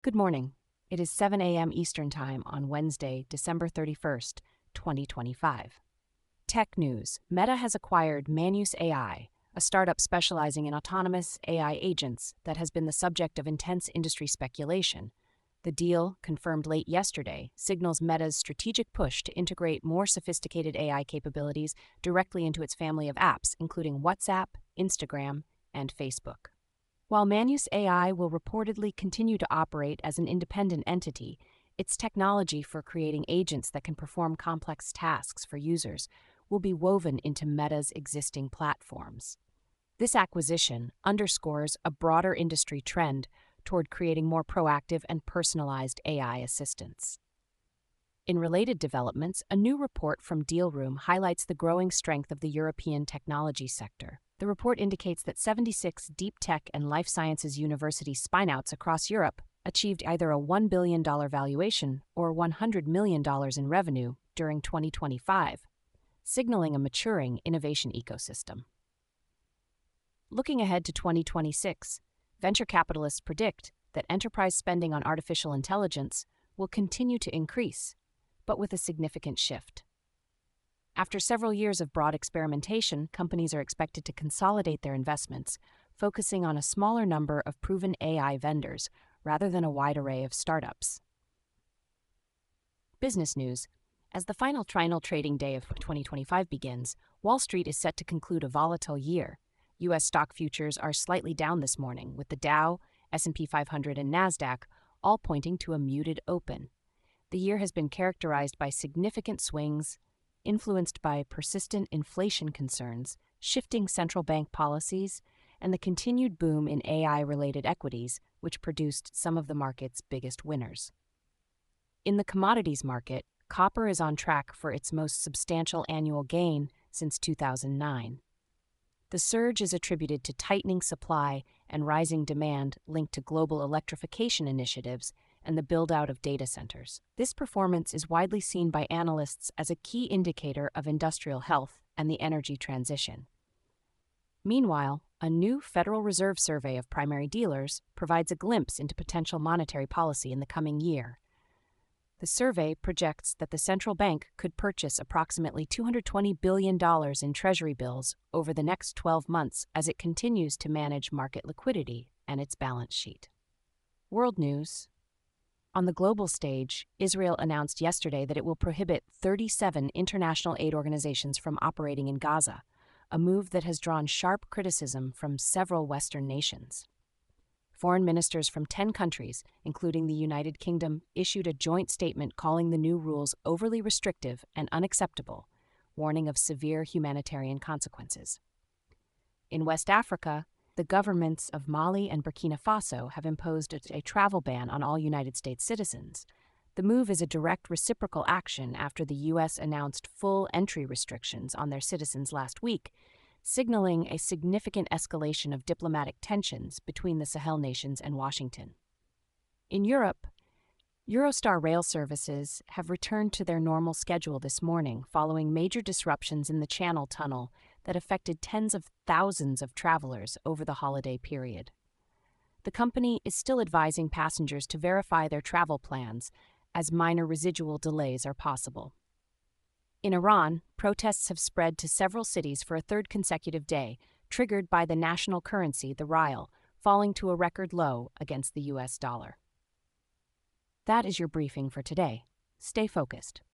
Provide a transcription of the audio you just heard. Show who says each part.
Speaker 1: Good morning. It is 7 a.m. Eastern Time on Wednesday, December 31st, 2025. Tech news: Meta has acquired Manus AI, a startup specializing in autonomous AI agents that has been the subject of intense industry speculation. The deal, confirmed late yesterday, signals Meta's strategic push to integrate more sophisticated AI capabilities directly into its family of apps, including WhatsApp, Instagram, and Facebook. While Manus AI will reportedly continue to operate as an independent entity, its technology for creating agents that can perform complex tasks for users will be woven into Meta's existing platforms. This acquisition underscores a broader industry trend toward creating more proactive and personalized AI assistants. In related developments, a new report from Dealroom highlights the growing strength of the European technology sector. The report indicates that 76 deep tech and life sciences university spinouts across Europe achieved either a $1 billion valuation or $100 million in revenue during 2025, signaling a maturing innovation ecosystem. Looking ahead to 2026, venture capitalists predict that enterprise spending on artificial intelligence will continue to increase, but with a significant shift. After several years of broad experimentation, companies are expected to consolidate their investments, focusing on a smaller number of proven AI vendors rather than a wide array of startups. Business news: as the final trading day of 2025 begins, Wall Street is set to conclude a volatile year. U.S. stock futures are slightly down this morning, with the Dow, S&P 500, and Nasdaq all pointing to a muted open. The year has been characterized by significant swings, influenced by persistent inflation concerns, shifting central bank policies, and the continued boom in AI-related equities, which produced some of the market's biggest winners. In the commodities market, copper is on track for its most substantial annual gain since 2009. The surge is attributed to tightening supply and rising demand linked to global electrification initiatives and the build-out of data centers. This performance is widely seen by analysts as a key indicator of industrial health and the energy transition. Meanwhile, a new Federal Reserve survey of primary dealers provides a glimpse into potential monetary policy in the coming year. The survey projects that the central bank could purchase approximately $220 billion in Treasury bills over the next 12 months as it continues to manage market liquidity and its balance sheet. World news: on the global stage, Israel announced yesterday that it will prohibit 37 international aid organizations from operating in Gaza, a move that has drawn sharp criticism from several Western nations. Foreign ministers from 10 countries, including the United Kingdom, issued a joint statement calling the new rules overly restrictive and unacceptable, warning of severe humanitarian consequences. In West Africa, the governments of Mali and Burkina Faso have imposed a travel ban on all United States citizens. The move is a direct reciprocal action after the U.S. announced full entry restrictions on their citizens last week, signaling a significant escalation of diplomatic tensions between the Sahel nations and Washington. In Europe, Eurostar rail services have returned to their normal schedule this morning following major disruptions in the Channel Tunnel that affected tens of thousands of travelers over the holiday period. The company is still advising passengers to verify their travel plans, as minor residual delays are possible. In Iran, protests have spread to several cities for a third consecutive day, triggered by the national currency, the rial, falling to a record low against the U.S. dollar. That is your briefing for today. Stay focused.